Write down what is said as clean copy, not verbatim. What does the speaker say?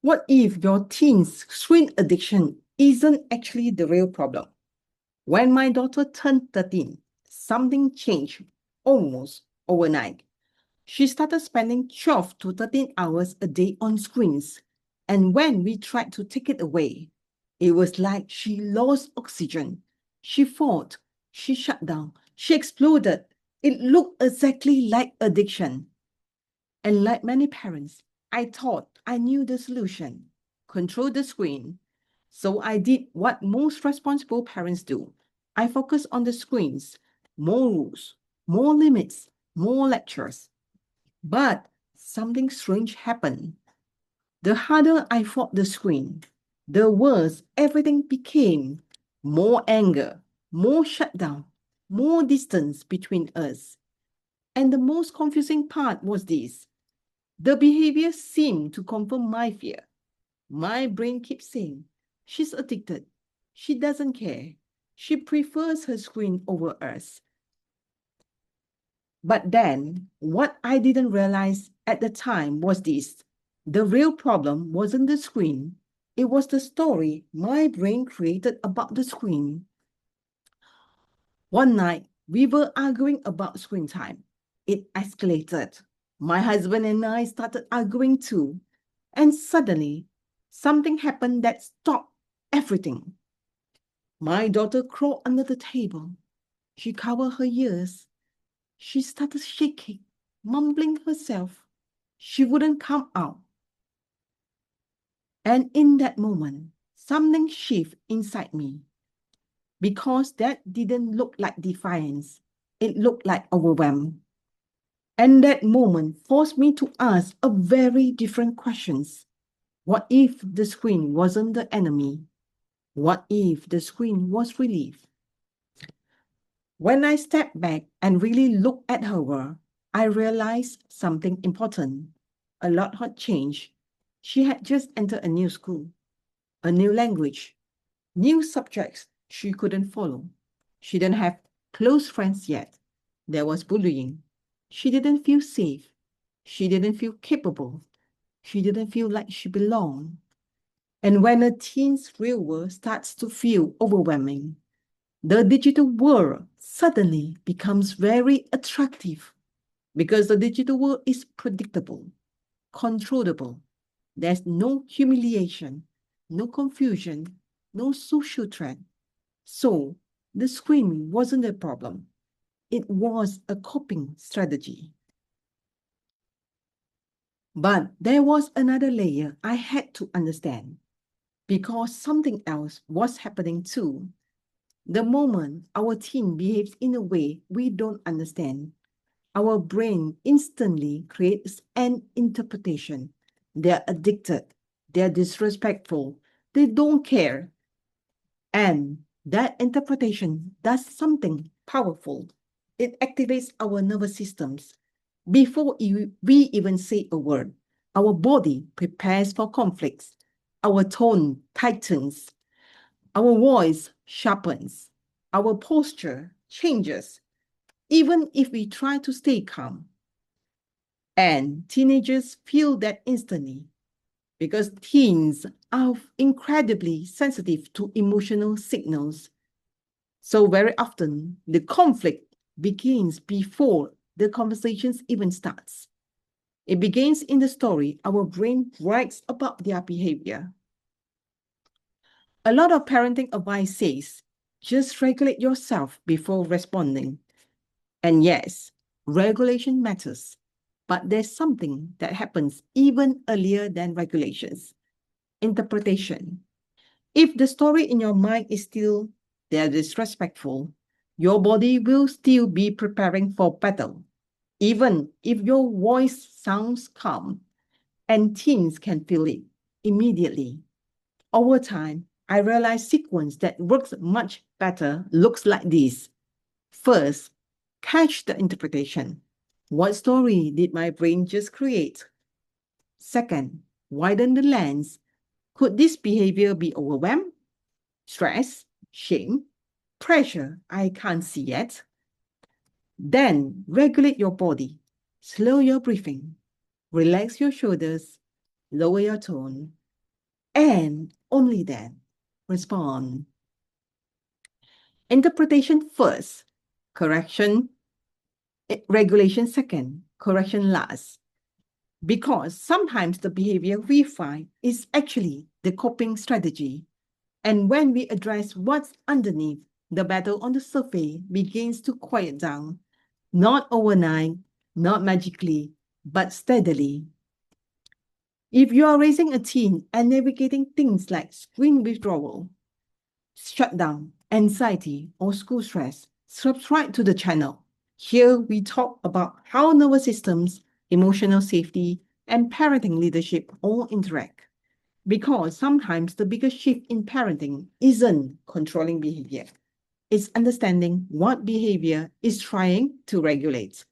What if your teen's screen addiction isn't actually the real problem? When my daughter turned 13, something changed almost overnight. She started spending 12 to 13 hours a day on screens. And when we tried to take it away, it was like she lost oxygen. She fought, she shut down, she exploded. It looked exactly like addiction. And like many parents, I thought I knew the solution: control the screen. So I did what most responsible parents do. I focused on the screens, more rules, more limits, more lectures. But something strange happened. The harder I fought the screen, the worse everything became. More anger, more shutdown, more distance between us. And the most confusing part was this: the behavior seemed to confirm my fear. My brain keeps saying, she's addicted. She doesn't care. She prefers her screen over us. But then, what I didn't realize at the time was this: the real problem wasn't the screen, it was the story my brain created about the screen. One night, we were arguing about screen time. It escalated. My husband and I started arguing too. And suddenly, something happened that stopped everything. My daughter crawled under the table. She covered her ears. She started shaking, mumbling herself. She wouldn't come out. And in that moment, something shifted inside me. Because that didn't look like defiance. It looked like overwhelm. And that moment forced me to ask a very different questions. What if the screen wasn't the enemy? What if the screen was relief? When I stepped back and really looked at her, I realized something important. A lot had changed. She had just entered a new school, a new language, new subjects she couldn't follow. She didn't have close friends yet. There was bullying. She didn't feel safe. She didn't feel capable. She didn't feel like she belonged. And when a teen's real world starts to feel overwhelming, the digital world suddenly becomes very attractive because the digital world is predictable, controllable. There's no humiliation, no confusion, no social threat. So the screen wasn't a problem. It was a coping strategy. But there was another layer I had to understand because something else was happening too. The moment our teen behaves in a way we don't understand, our brain instantly creates an interpretation. They're addicted, they're disrespectful, they don't care. And that interpretation does something powerful. It activates our nervous systems. Before we even say a word, our body prepares for conflicts. Our tone tightens. Our voice sharpens. Our posture changes, even if we try to stay calm. And teenagers feel that instantly because teens are incredibly sensitive to emotional signals. So very often, the conflict begins before the conversations even starts. It begins in the story our brain writes about their behavior. A lot of parenting advice says, just regulate yourself before responding. And yes, regulation matters, but there's something that happens even earlier than regulations: interpretation. If the story in your mind is still they're disrespectful, your body will still be preparing for battle, even if your voice sounds calm, and teens can feel it immediately. Over time, I realized sequence that works much better looks like this. First, catch the interpretation. What story did my brain just create? Second, widen the lens. Could this behavior be overwhelm, stress, shame, pressure I can't see yet? Then regulate your body. Slow your breathing. Relax your shoulders. Lower your tone. and only then respond. Interpretation first, regulation second, correction last. Because sometimes the behavior we find is actually the coping strategy. And when we address what's underneath, the battle on the surface begins to quiet down, not overnight, not magically, but steadily. If you are raising a teen and navigating things like screen withdrawal, shutdown, anxiety, or school stress, subscribe to the channel. Here we talk about how nervous systems, emotional safety, and parenting leadership all interact. Because sometimes the biggest shift in parenting isn't controlling behavior. It's understanding what behavior is trying to regulate.